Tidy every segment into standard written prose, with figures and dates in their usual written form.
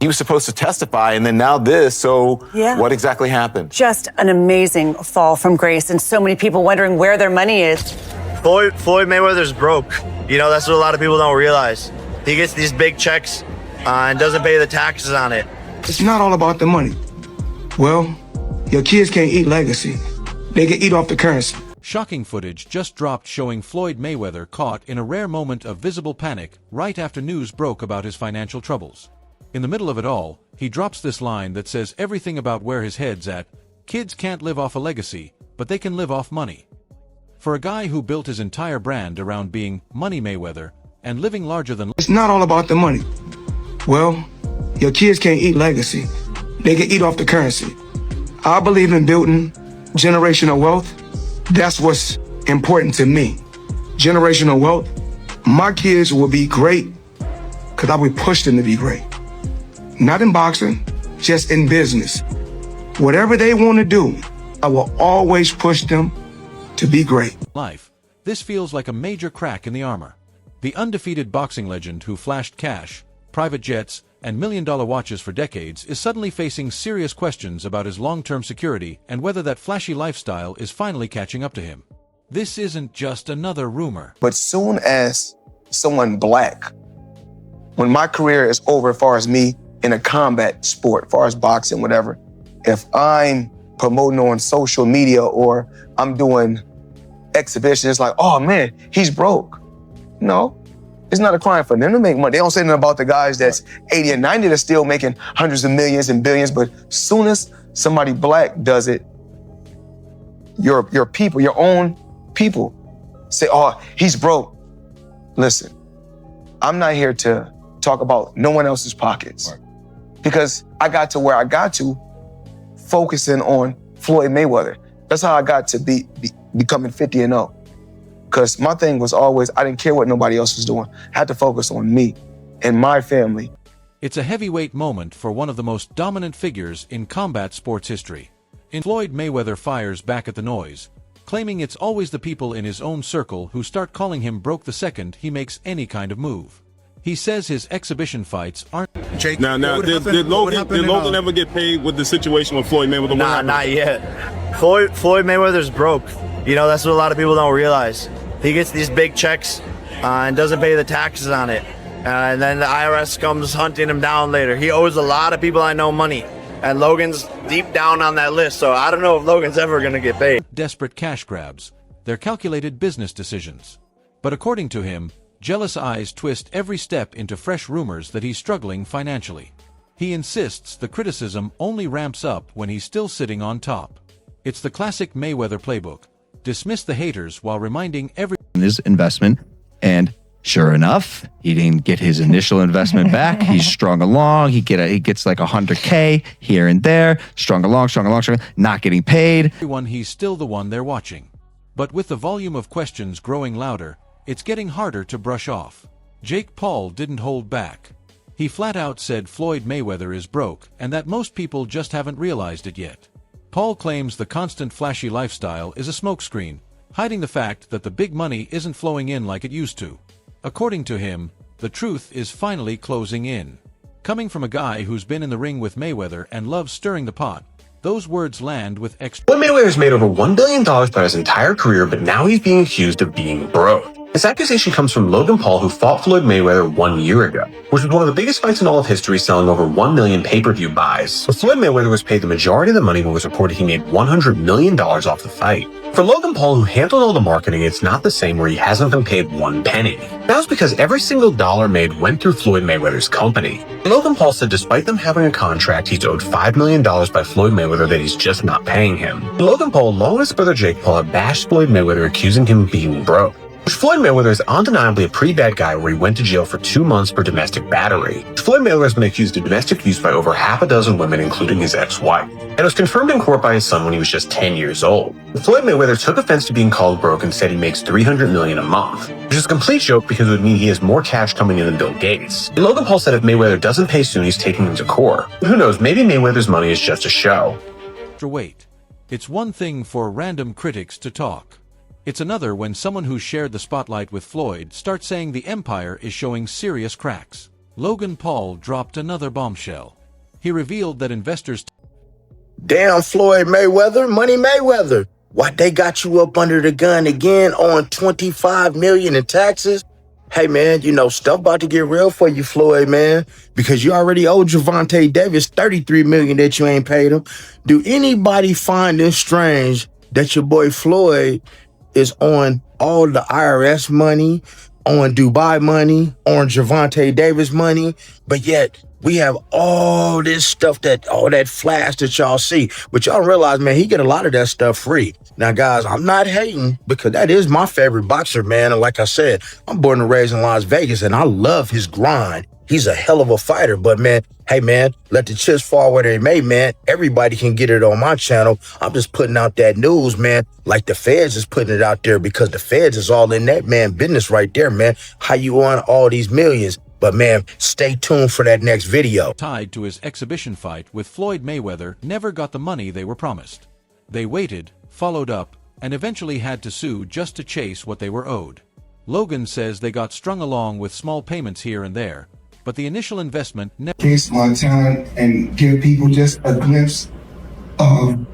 He was supposed to testify, and then now this. So what exactly happened? Just an amazing fall from grace, and so many people wondering where their money is. Floyd Mayweather's broke. You know, that's what a lot of people don't realize. He gets these big checks and doesn't pay the taxes on it. It's not all about the money. Well, your kids can't eat legacy. They can eat off the currency. Shocking footage just dropped showing Floyd Mayweather caught in a rare moment of visible panic right after news broke about his financial troubles. In the middle of it all, he drops this line that says everything about where his head's at. Kids can't live off a legacy, but they can live off money. For a guy who built his entire brand around being Money Mayweather and living larger than... It's not all about the money. Well, your kids can't eat legacy. They can eat off the currency. I believe in building generational wealth. That's what's important to me. Generational wealth. My kids will be great because I will push them to be great. Not in boxing, just in business. Whatever they want to do, I will always push them to be great. Life. This feels like a major crack in the armor. The undefeated boxing legend who flashed cash, private jets, and million-dollar watches for decades is suddenly facing serious questions about his long-term security and whether that flashy lifestyle is finally catching up to him. This isn't just another rumor. But soon as someone black, when my career is over as far as me in a combat sport, as far as boxing, whatever, if I'm promoting on social media or I'm doing exhibitions, it's like, oh man, he's broke. No. It's not a crime for them to make money. They don't say nothing about the guys that's 80 and 90 that's still making hundreds of millions and billions, but soon as somebody black does it, your people, your own people say, oh, he's broke. Listen, I'm not here to talk about no one else's pockets because I got to where I got to focusing on Floyd Mayweather. That's how I got to becoming 50-0. Because my thing was always, I didn't care what nobody else was doing. I had to focus on me and my family. It's a heavyweight moment for one of the most dominant figures in combat sports history. Floyd Mayweather fires back at the noise, claiming it's always the people in his own circle who start calling him broke the second he makes any kind of move. He says his exhibition fights aren't... Jake, now, did Logan ever get paid with the situation with Floyd Mayweather? Nah, not yet. Floyd Mayweather's broke. You know, that's what a lot of people don't realize. He gets these big checks and doesn't pay the taxes on it. And then the IRS comes hunting him down later. He owes a lot of people I know money. And Logan's deep down on that list, so I don't know if Logan's ever going to get paid. Desperate cash grabs. They're calculated business decisions. But according to him, jealous eyes twist every step into fresh rumors that he's struggling financially. He insists the criticism only ramps up when he's still sitting on top. It's the classic Mayweather playbook. Dismiss the haters while reminding his investment, and sure enough, he didn't get his initial investment back. He's strung along. He gets like $100K here and there, strung along, not getting paid. He's still the one they're watching. But with the volume of questions growing louder, it's getting harder to brush off. Jake Paul didn't hold back. He flat out said Floyd Mayweather is broke and that most people just haven't realized it yet. Paul claims the constant flashy lifestyle is a smokescreen, hiding the fact that the big money isn't flowing in like it used to. According to him, the truth is finally closing in. Coming from a guy who's been in the ring with Mayweather and loves stirring the pot, those words land with extra... Floyd Mayweather's made over $1 billion throughout his entire career, but now he's being accused of being broke. This accusation comes from Logan Paul, who fought Floyd Mayweather 1 year ago, which was one of the biggest fights in all of history, selling over 1 million pay-per-view buys. But Floyd Mayweather was paid the majority of the money, but was reported he made $100 million off the fight. For Logan Paul, who handled all the marketing, it's not the same where he hasn't been paid one penny. That was because every single dollar made went through Floyd Mayweather's company. Logan Paul said despite them having a contract, he's owed $5 million by Floyd Mayweather that he's just not paying him. Logan Paul, along with his brother Jake Paul, have bashed Floyd Mayweather, accusing him of being broke. Floyd Mayweather is undeniably a pretty bad guy where he went to jail for 2 months for domestic battery. Floyd Mayweather has been accused of domestic abuse by over half a dozen women, including his ex-wife, and was confirmed in court by his son when he was just 10 years old. Floyd Mayweather took offense to being called broke and said he makes $300 million a month, which is a complete joke because it would mean he has more cash coming in than Bill Gates. And Logan Paul said if Mayweather doesn't pay soon, he's taking him to court. Who knows, maybe Mayweather's money is just a show. Wait. It's one thing for random critics to talk. It's another when someone who shared the spotlight with Floyd starts saying the empire is showing serious cracks. Logan Paul dropped another bombshell. He revealed that investors Damn, Floyd Mayweather, Money Mayweather. What, they got you up under the gun again on $25 million in taxes? Hey, man, you know, stuff about to get real for you, Floyd, man, because you already owe Gervonta Davis $33 million that you ain't paid him. Do anybody find it strange that your boy Floyd is on all the IRS money, on Dubai money, on Gervonta Davis money, but yet we have all this stuff all that flash that y'all see, but y'all realize, man, he get a lot of that stuff free. Now, guys, I'm not hating because that is my favorite boxer, man. And like I said, I'm born and raised in Las Vegas and I love his grind. He's a hell of a fighter, but man, hey man, let the chips fall where they may, man. Everybody can get it on my channel. I'm just putting out that news, man, like the feds is putting it out there because the feds is all in that, man, business right there, man. How you on all these millions? But man, stay tuned for that next video. Tied to his exhibition fight with Floyd Mayweather never got the money they were promised. They waited, followed up, and eventually had to sue just to chase what they were owed. Logan says they got strung along with small payments here and there, but the initial investment never case my talent and give people just a glimpse of,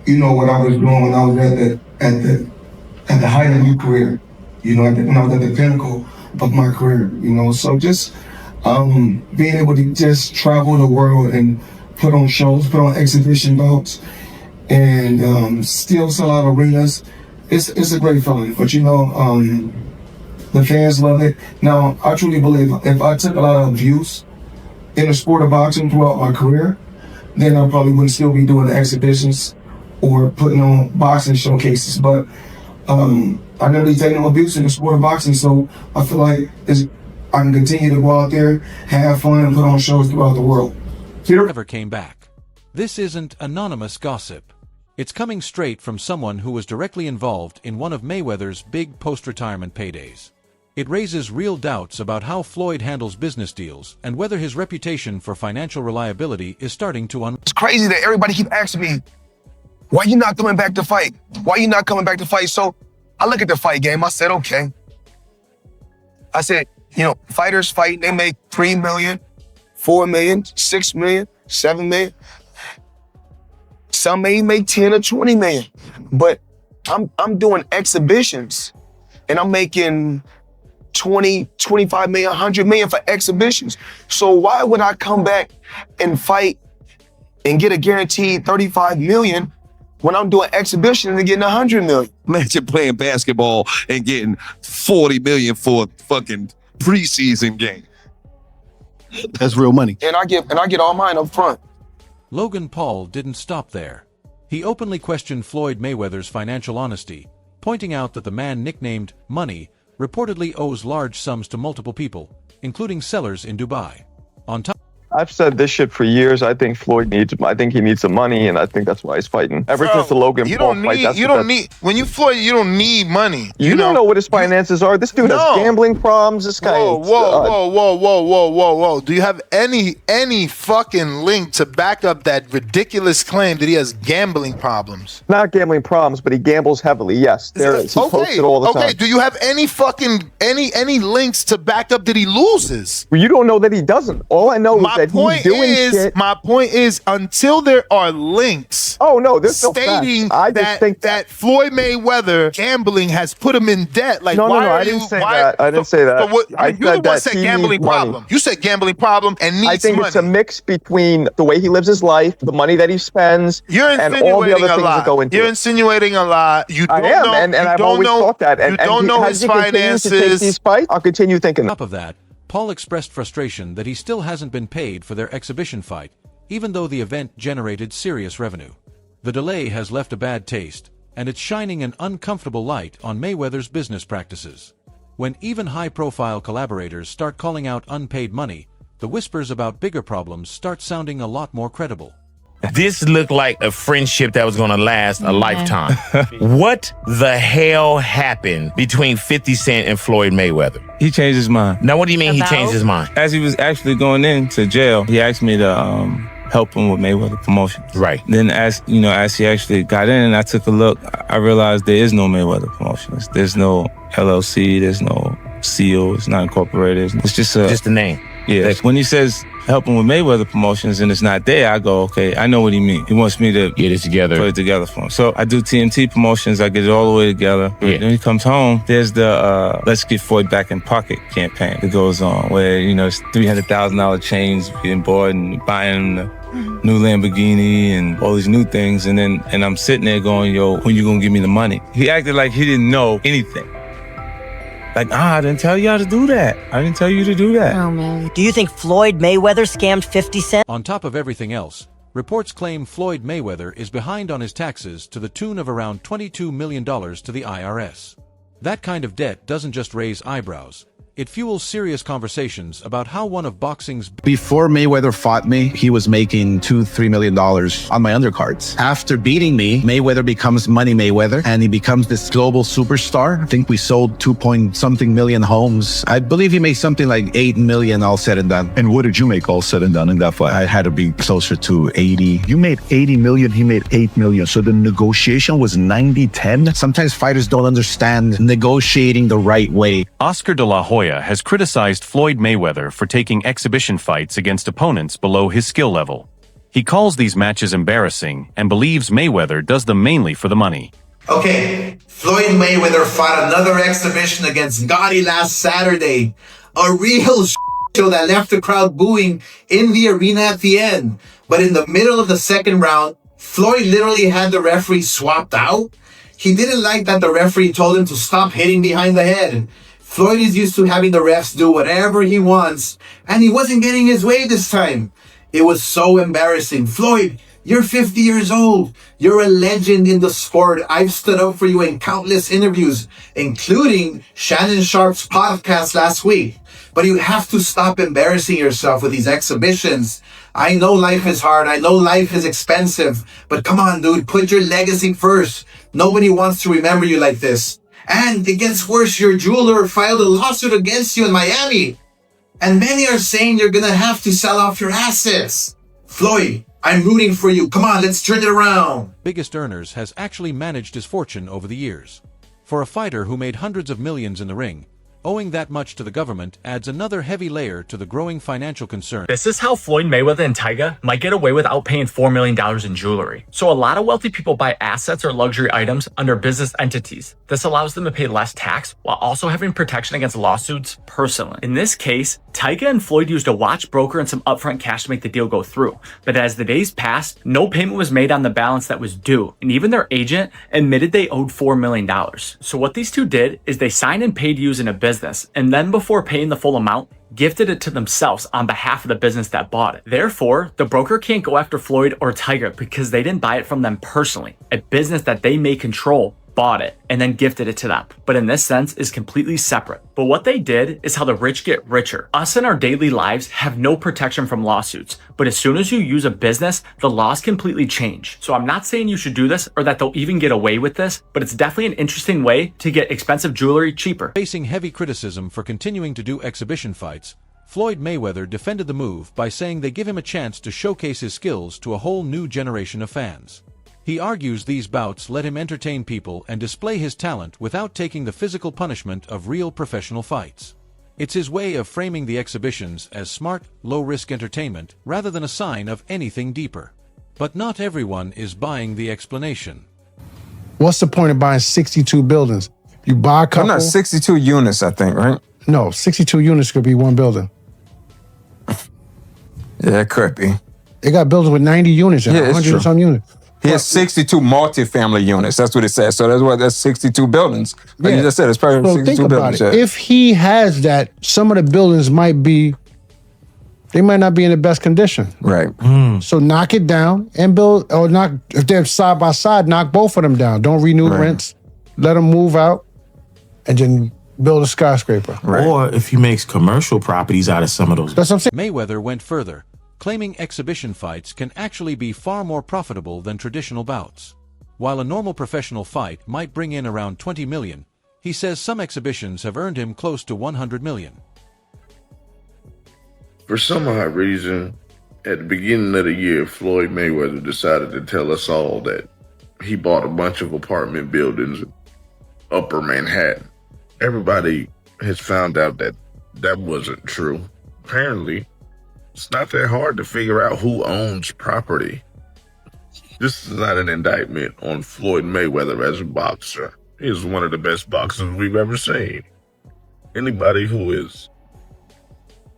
you know, what I was doing when I was at the height of my career, you know, when I was at the pinnacle of my career, you know. So just being able to just travel the world and put on shows, put on exhibition bouts, and still sell out arenas, it's a great feeling. But you know, the fans love it. Now, I truly believe if I took a lot of abuse in the sport of boxing throughout my career, then I probably wouldn't still be doing the exhibitions or putting on boxing showcases. But I never take no abuse in the sport of boxing, so I feel like I can continue to go out there, have fun, and put on shows throughout the world. never came back. This isn't anonymous gossip. It's coming straight from someone who was directly involved in one of Mayweather's big post-retirement paydays. It raises real doubts about how Floyd handles business deals and whether his reputation for financial reliability is starting to It's crazy that everybody keep asking me, why you not coming back to fight? Why you not coming back to fight? So I look at the fight game, I said, okay. I said, you know, fighters fight, they make 3 million, 4 million, 6 million, 7 million. Some may make 10 or 20 million. But I'm doing exhibitions and I'm making 20, 25 million, 100 million for exhibitions. So why would I come back and fight and get a guaranteed 35 million when I'm doing exhibitions and getting 100 million? Imagine playing basketball and getting 40 million for a fucking preseason game. That's real money. And I get all mine up front. Logan Paul didn't stop there. He openly questioned Floyd Mayweather's financial honesty, pointing out that the man nicknamed Money reportedly owes large sums to multiple people, including sellers in Dubai. On top, I've said this shit for years. I think Floyd I think he needs some money, and I think that's why he's fighting. Ever since the Logan Paul fight, when you Floyd, you don't need money. You don't know what his finances are. This dude has gambling problems. This guy. Whoa. Do you have any fucking link to back up that ridiculous claim that he has gambling problems? Not gambling problems, but he gambles heavily. Yes, there is. He posts it all the time. Okay, do you have any fucking any links to back up that he loses? Well, you don't know that he doesn't. All I know is that he's doing shit. My point is, until there are links there's stating no that Floyd Mayweather gambling has put him in debt. Like, no, I didn't say that. I didn't say that. You the one said gambling problem. You said gambling problem and needs money. I think it's a mix between the way he lives his life, the money that he spends, and all the other things that go into it. You're insinuating a lot. You don't know. And I've always thought that. You don't know his finances. To take these fights, I'll continue thinking that. On top of that, Paul expressed frustration that he still hasn't been paid for their exhibition fight, even though the event generated serious revenue. The delay has left a bad taste, and it's shining an uncomfortable light on Mayweather's business practices. When even high-profile collaborators start calling out unpaid money, the whispers about bigger problems start sounding a lot more credible. This looked like a friendship that was going to last a lifetime. What the hell happened between 50 Cent and Floyd Mayweather? He changed his mind. Now, what do you mean he changed his mind? As he was actually going into jail, he asked me to help him with Mayweather Promotions. Right. Then as he actually got in and I took a look, I realized there is no Mayweather Promotions. There's no LLC, there's no Seal. It's not incorporated. It's just the name. Yeah. When he says helping with Mayweather Promotions and it's not there, I go, okay, I know what he means. He wants me to get it together, put it together for him. So I do TNT Promotions. I get it all the way together. Yeah. Then he comes home. There's the Let's Get Floyd Back in Pocket campaign that goes on where, you know, it's $300,000 chains getting bought and buying the new Lamborghini and all these new things. And I'm sitting there going, yo, when you gonna give me the money? He acted like he didn't know anything. Like, I didn't tell you how to do that. I didn't tell you to do that. Oh, man. Do you think Floyd Mayweather scammed 50 Cent? On top of everything else, reports claim Floyd Mayweather is behind on his taxes to the tune of around $22 million to the IRS. That kind of debt doesn't just raise eyebrows. It fuels serious conversations about how one of boxing's... Before Mayweather fought me, he was making $2-3 million on my undercards. After beating me, Mayweather becomes Money Mayweather, and he becomes this global superstar. I think we sold 2-point-something million homes. I believe he made something like 8 million all said and done. And what did you make all said and done in that fight? I had to be closer to 80. You made 80 million, he made 8 million. So the negotiation was 90-10? Sometimes fighters don't understand negotiating the right way. Oscar de la Hoya has criticized Floyd Mayweather for taking exhibition fights against opponents below his skill level. He calls these matches embarrassing and believes Mayweather does them mainly for the money. Okay, Floyd Mayweather fought another exhibition against Gotti last Saturday. A real show that left the crowd booing in the arena at the end. But in the middle of the second round, Floyd literally had the referee swapped out. He didn't like that the referee told him to stop hitting behind the head. Floyd is used to having the refs do whatever he wants, and he wasn't getting his way this time. It was so embarrassing. Floyd, you're 50 years old. You're a legend in the sport. I've stood up for you in countless interviews, including Shannon Sharp's podcast last week. But you have to stop embarrassing yourself with these exhibitions. I know life is hard. I know life is expensive. But come on, dude, put your legacy first. Nobody wants to remember you like this. And it gets worse, your jeweler filed a lawsuit against you in Miami. And many are saying you're gonna have to sell off your assets. Floyd, I'm rooting for you. Come on, let's turn it around. Biggest earners has actually managed his fortune over the years. For a fighter who made hundreds of millions in the ring, owing that much to the government adds another heavy layer to the growing financial concern. This is how Floyd Mayweather and Tyga might get away without paying $4 million in jewelry. So a lot of wealthy people buy assets or luxury items under business entities. This allows them to pay less tax while also having protection against lawsuits personally. In this case, Tyga and Floyd used a watch broker and some upfront cash to make the deal go through. But as the days passed, no payment was made on the balance that was due, and even their agent admitted they owed $4 million. So what these two did is they signed and paid using a business, and then before paying the full amount, gifted it to themselves on behalf of the business that bought it. Therefore, the broker can't go after Floyd or Tyga because they didn't buy it from them personally. A business that they may control bought it and then gifted it to them, but in this sense is completely separate. But what they did is how the rich get richer. Us in our daily lives have no protection from lawsuits, but as soon as you use a business, the laws completely change. So I'm not saying you should do this or that they'll even get away with this, but it's definitely an interesting way to get expensive jewelry cheaper. Facing heavy criticism for continuing to do exhibition fights, Floyd Mayweather defended the move by saying they give him a chance to showcase his skills to a whole new generation of fans. He argues these bouts let him entertain people and display his talent without taking the physical punishment of real professional fights. It's his way of framing the exhibitions as smart, low-risk entertainment rather than a sign of anything deeper. But not everyone is buying the explanation. What's the point of buying 62 buildings? You buy a couple... I'm not 62 units, I think, right? No, 62 units could be one building. Yeah, it could be. They got buildings with 90 units and 100 and some units. He has 62 multifamily units. That's what it says. So that's 62 buildings. Like you just said, it's probably 62 buildings. Yeah. If he has that, some of the buildings might not be in the best condition. Right. So knock it down and build, or knock, if they're side by side, knock both of them down. Don't renew rents. Let them move out and then build a skyscraper. Or if he makes commercial properties out of some of those. That's what I'm saying. Mayweather went further, claiming exhibition fights can actually be far more profitable than traditional bouts. While a normal professional fight might bring in around $20 million, he says some exhibitions have earned him close to $100 million. For some odd reason, at the beginning of the year, Floyd Mayweather decided to tell us all that he bought a bunch of apartment buildings in Upper Manhattan. Everybody has found out that that wasn't true. Apparently, it's not that hard to figure out who owns property. This is not an indictment on Floyd Mayweather as a boxer. He is one of the best boxers we've ever seen. Anybody who is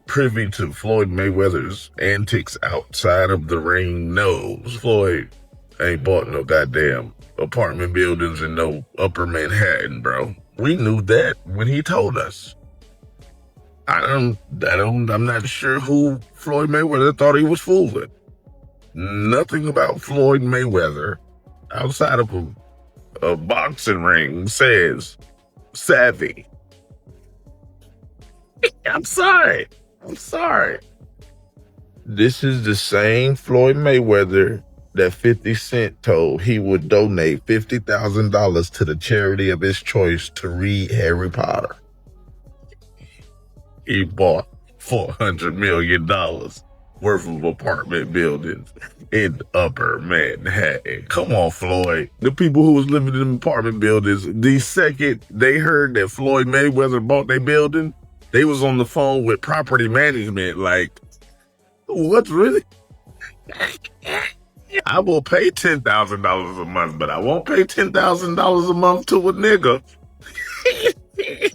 privy to Floyd Mayweather's antics outside of the ring knows Floyd ain't bought no goddamn apartment buildings in no upper Manhattan, bro. We knew that when he told us. I'm not sure who Floyd Mayweather thought he was fooling. Nothing about Floyd Mayweather outside of a boxing ring says savvy. I'm sorry. This is the same Floyd Mayweather that 50 Cent told he would donate $50,000 to the charity of his choice to read Harry Potter. He bought $400 million worth of apartment buildings in Upper Manhattan. Come on, Floyd. The people who was living in apartment buildings, the second they heard that Floyd Mayweather bought their building, they was on the phone with property management like, what's really? I will pay $10,000 a month, but I won't pay $10,000 a month to a nigga.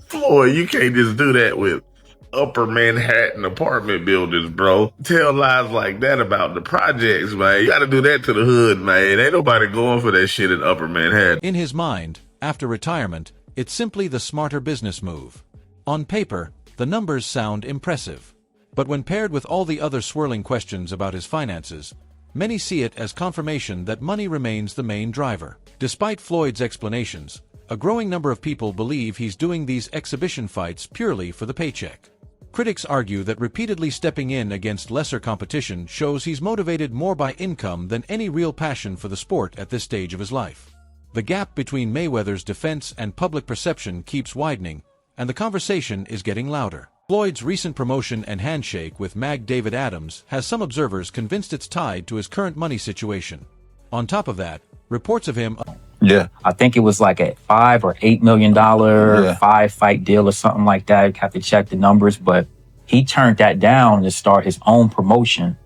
Floyd, you can't just do that with Upper Manhattan apartment buildings, bro. Tell lies like that about the projects, man. You gotta do that to the hood, man. Ain't nobody going for that shit in Upper Manhattan. In his mind, after retirement, it's simply the smarter business move. On paper, the numbers sound impressive. But when paired with all the other swirling questions about his finances, many see it as confirmation that money remains the main driver. Despite Floyd's explanations, a growing number of people believe he's doing these exhibition fights purely for the paycheck. Critics argue that repeatedly stepping in against lesser competition shows he's motivated more by income than any real passion for the sport at this stage of his life. The gap between Mayweather's defense and public perception keeps widening, and the conversation is getting louder. Floyd's recent promotion and handshake with Mag David Adams has some observers convinced it's tied to his current money situation. On top of that, reports of him... I think it was like a $5 or $8 million 5-fight deal or something like that. I'd have to check the numbers, but he turned that down to start his own promotion.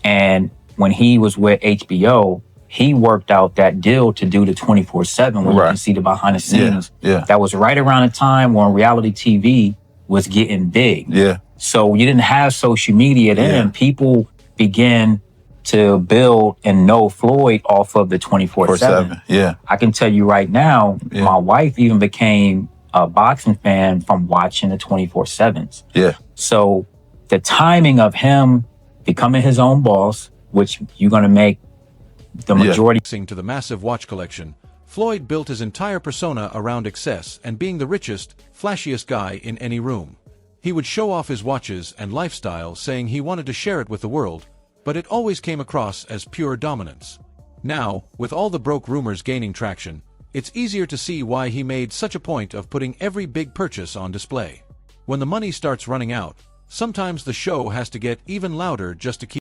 And when he was with HBO, he worked out that deal to do the 24/7 where you can see the behind the scenes. That was right around the time when reality TV was getting big. So you didn't have social media then. People began to build and know Floyd off of the 24/7. I can tell you right now, my wife even became a boxing fan from watching the 24/7s. So the timing of him becoming his own boss, which you're going to make the majority. To the massive watch collection, Floyd built his entire persona around excess and being the richest, flashiest guy in any room. He would show off his watches and lifestyle, saying he wanted to share it with the world, but it always came across as pure dominance. Now, with all the broke rumors gaining traction, it's easier to see why he made such a point of putting every big purchase on display. When the money starts running out, sometimes the show has to get even louder just to keep